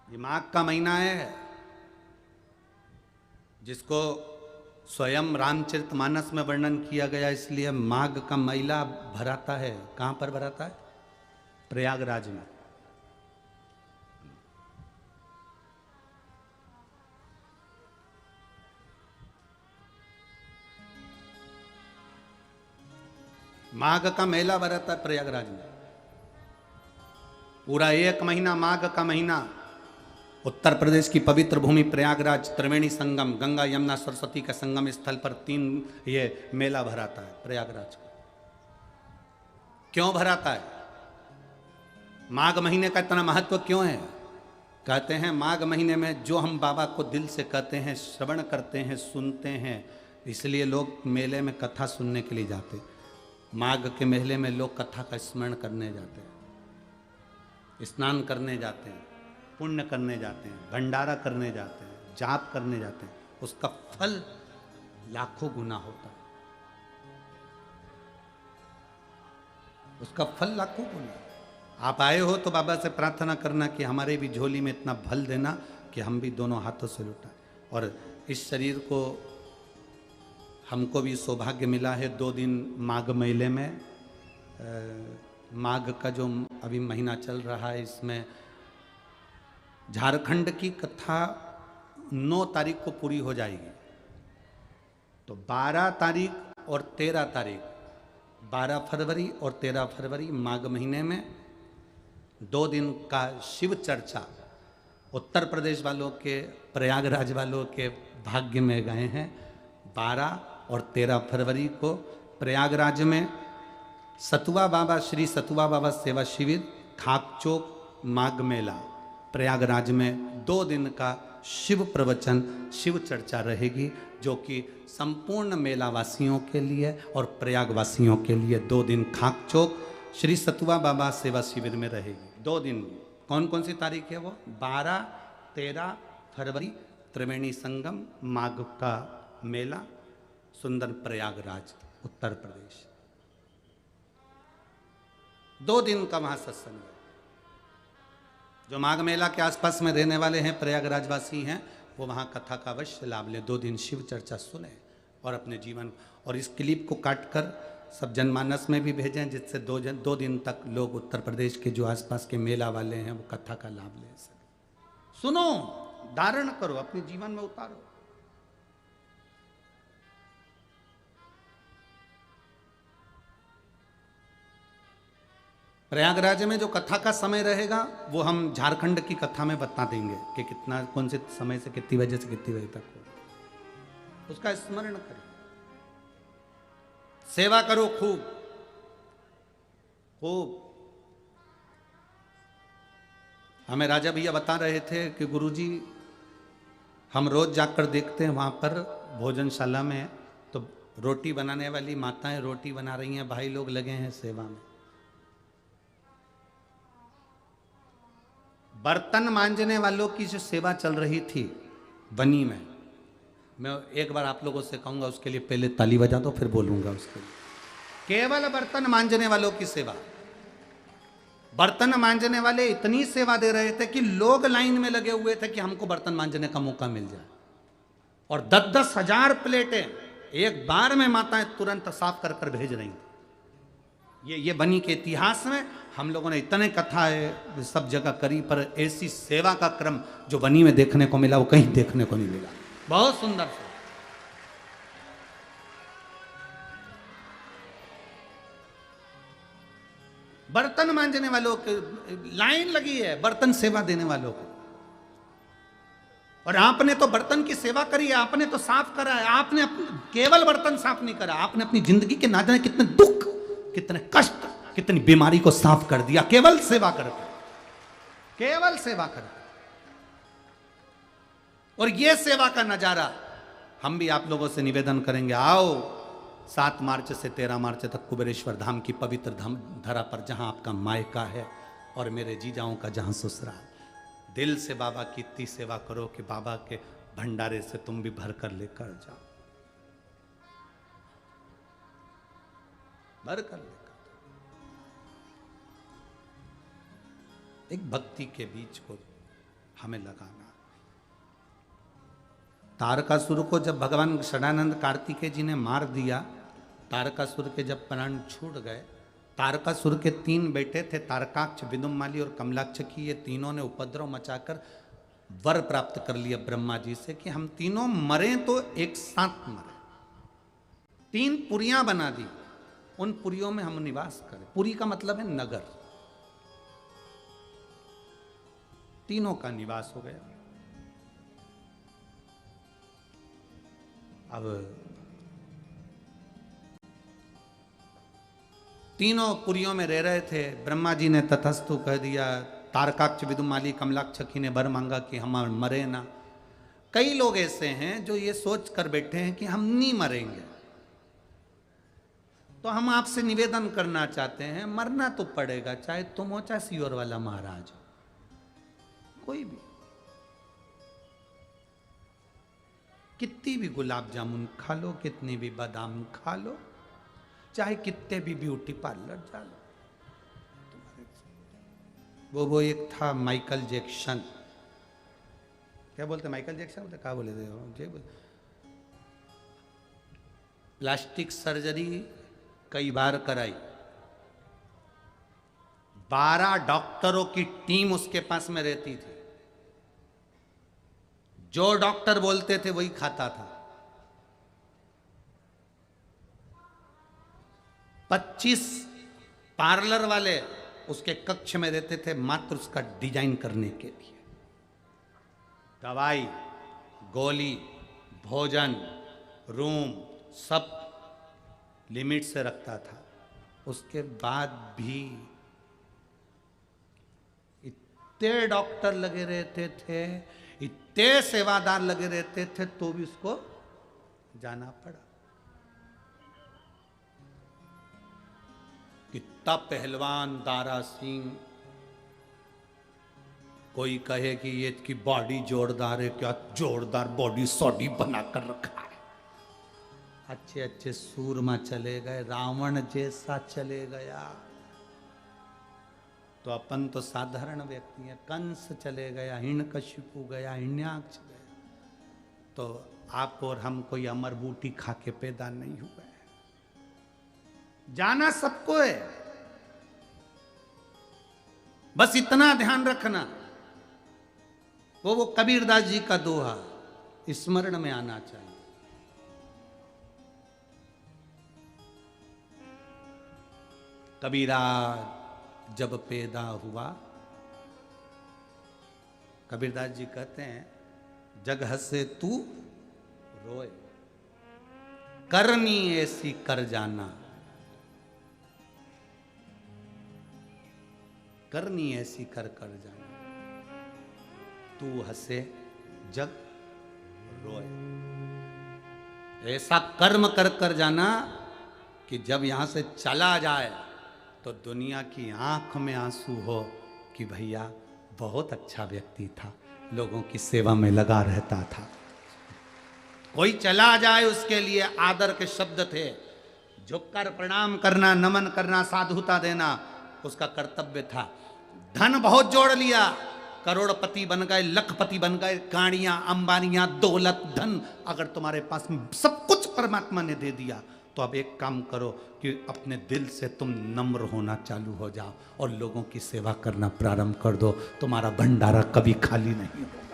ये माघ का महीना है जिसको स्वयं रामचरितमानस में वर्णन किया गया, इसलिए माघ का मेला भराता है। कहां पर भराता है? प्रयागराज में। माघ का मेला भराता है प्रयागराज में। पूरा एक महीना माघ का महीना उत्तर प्रदेश की पवित्र भूमि प्रयागराज त्रिवेणी संगम, गंगा यमुना सरस्वती का संगम स्थल पर ये मेला भराता है प्रयागराज का। क्यों भराता है? माघ महीने का इतना महत्व क्यों है? कहते हैं माघ महीने में जो हम बाबा को दिल से कहते हैं, श्रवण करते हैं, सुनते हैं, इसलिए लोग मेले में कथा सुनने के लिए जाते हैं। माघ के मेले में लोग कथा का स्मरण करने जाते हैं, स्नान करने जाते हैं, पुण्य करने जाते हैं, भंडारा करने जाते हैं, जाप करने जाते हैं। उसका फल लाखों गुना होता है, उसका फल लाखों गुना। आप आए हो तो बाबा से प्रार्थना करना कि हमारे भी झोली में इतना फल देना कि हम भी दोनों हाथों से लुटाएं। और इस शरीर को हमको भी सौभाग्य मिला है 2 दिन माघ मेले में। माघ का जो अभी महीना चल रहा है, इसमें झारखंड की कथा 9 तारीख को पूरी हो जाएगी। तो 12 तारीख और 13 तारीख, 12 फरवरी और 13 फरवरी माघ महीने में 2 दिन का शिव चर्चा उत्तर प्रदेश वालों के, प्रयागराज वालों के भाग्य में गए हैं। 12 और 13 फरवरी को प्रयागराज में सतुआ बाबा, श्री सतुआ बाबा सेवा शिविर, खाकचौक माघ मेला, प्रयागराज में 2 दिन का शिव प्रवचन, शिव चर्चा रहेगी, जो कि संपूर्ण मेला वासियों के लिए और प्रयागवासियों के लिए 2 दिन खाकचौक श्री सतुआ बाबा सेवा शिविर में रहेगी। 2 दिन। कौन कौन सी तारीख है वो? 12, 13 फरवरी त्रिवेणी संगम, माघ का मेला, सुंदर प्रयागराज, उत्तर प्रदेश। 2 दिन का वहां सत्संग है। जो माघ मेला के आसपास में रहने वाले हैं, प्रयागराज वासी हैं, वो वहाँ कथा का अवश्य लाभ लें। 2 दिन शिव चर्चा सुने और अपने जीवन, और इस क्लिप को काट कर सब जनमानस में भी भेजें, जिससे 2 दिन तक लोग उत्तर प्रदेश के जो आसपास के मेला वाले हैं वो कथा का लाभ ले सकें। सुनो, धारण करो, अपने जीवन में उतारो। प्रयागराज में जो कथा का समय रहेगा वो हम झारखंड की कथा में बता देंगे कि कितना, कौन से समय से कितनी बजे से कितनी बजे तक हो। उसका स्मरण करो, सेवा करो खूब खूब। हमें राजा भैया बता रहे थे कि गुरुजी, हम रोज जाकर देखते हैं वहां पर भोजनशाला में, तो रोटी बनाने वाली माताएं रोटी बना रही हैं, भाई लोग लगे हैं सेवा में। बर्तन मांजने वालों की जो सेवा चल रही थी बनी में, मैं एक बार आप लोगों से कहूंगा, उसके लिए पहले ताली बजा दो, फिर बोलूंगा उसके लिए। केवल बर्तन मांजने वालों की सेवा। बर्तन मांजने वाले इतनी सेवा दे रहे थे कि लोग लाइन में लगे हुए थे कि हमको बर्तन मांजने का मौका मिल जाए। और 10-10 हजार प्लेटें एक बार में माताएं तुरंत साफ कर कर भेज रही थी। ये बनी के इतिहास में हम लोगों ने इतने कथाएं सब जगह करी, पर ऐसी सेवा का क्रम जो बनी में देखने को मिला वो कहीं देखने को नहीं मिला। बहुत सुंदर से बर्तन मांजने वालों के लाइन लगी है, बर्तन सेवा देने वालों को। और आपने तो बर्तन की सेवा करी है, आपने तो साफ करा है। आपने केवल बर्तन साफ नहीं करा, आपने अपनी जिंदगी के ना जाने कितने दुख, कितने कष्ट, कितनी बीमारी को साफ कर दिया, केवल सेवा करके, केवल सेवा करके। और ये सेवा का नजारा हम भी आप लोगों से निवेदन करेंगे, आओ 7 मार्च से 13 मार्च तक कुबेरेश्वर धाम की पवित्र धरा पर, जहां आपका मायका है और मेरे जीजाओं का जहां ससुराल, दिल से बाबा की इतनी सेवा करो कि बाबा के भंडारे से तुम भी भर कर लेकर जाओ, भर कर लेकर। एक भक्ति के बीच को हमें लगाना। तारकासुर को जब भगवान षडानंद कार्तिकेय जी ने मार दिया, तारकासुर के जब प्राण छूट गए, तारकासुर के 3 बेटे थे, तारकाक्ष, विदुमाली और कमलाक्ष की। ये तीनों ने उपद्रव मचाकर वर प्राप्त कर लिया ब्रह्मा जी से कि हम तीनों मरें तो एक साथ मरें। 3 पुरियां बना दी, उन पुरियों में हम निवास करें। पुरी का मतलब है नगर। तीनों का निवास हो गया। अब तीनों पुरियों में रह रहे थे। ब्रह्मा जी ने तथस्तु कह दिया। तारकाक्ष, विदुमाली, कमलाक्षकी ने वर मांगा कि हम मरे ना। कई लोग ऐसे हैं जो ये सोच कर बैठे हैं कि हम नहीं मरेंगे। तो हम आपसे निवेदन करना चाहते हैं, मरना तो पड़ेगा, चाहे तुम हो चाहे सियोर वाला महाराज हो, कोई भी। कितनी भी गुलाब जामुन खा लो, कितनी भी बादाम खा लो, चाहे कितने भी ब्यूटी पार्लर जा लो। वो एक था माइकल जैक्सन, क्या बोलते माइकल जैक्सन बोलते, क्या बोले थे, प्लास्टिक सर्जरी कई बार कराई, 12 डॉक्टरों की टीम उसके पास में रहती थी। जो डॉक्टर बोलते थे वही खाता था। 25 पार्लर वाले उसके कक्ष में रहते थे मात्र उसका डिजाइन करने के लिए। दवाई, गोली, भोजन, रूम सब लिमिट से रखता था। उसके बाद भी इतने डॉक्टर लगे रहते थे, इतने सेवादार लगे रहते थे, तो भी उसको जाना पड़ा। कितना पहलवान दारा सिंह, कोई कहे कि ये की बॉडी जोरदार है, क्या जोरदार बॉडी सॉडी बना कर रखा है। अच्छे अच्छे सूरमा चले गए, रावण जैसा चले गया। तो अपन तो साधारण व्यक्ति हैं। कंस चले गया, हिरण्यकशिपु गया, हिरण्याक्ष गया। तो आप और हम कोई अमर बूटी खा के पैदा नहीं हुए। जाना सबको है, बस इतना ध्यान रखना। वो कबीरदास जी का दोहा स्मरण में आना चाहिए। कबीरा जब पैदा हुआ, कबीरदास जी कहते हैं, जग हंसे तू रोए, करनी ऐसी कर जाना, करनी ऐसी कर कर जाना। तू हंसे जग रोए, ऐसा कर्म कर कर जाना कि जब यहां से चला जाए तो दुनिया की आंख में आंसू हो कि भैया बहुत अच्छा व्यक्ति था, लोगों की सेवा में लगा रहता था। कोई चला जाए उसके लिए आदर के शब्द थे, झुककर प्रणाम करना, नमन करना, साधुता देना उसका कर्तव्य था। धन बहुत जोड़ लिया, करोड़पति बन गए, लखपति बन गए, गाड़ियां, अंबानियां, दौलत, धन अगर तुम्हारे पास में सब कुछ परमात्मा ने दे दिया, तो अब एक काम करो कि अपने दिल से तुम नम्र होना चालू हो जाओ और लोगों की सेवा करना प्रारंभ कर दो। तुम्हारा भंडारा कभी खाली नहीं होगा।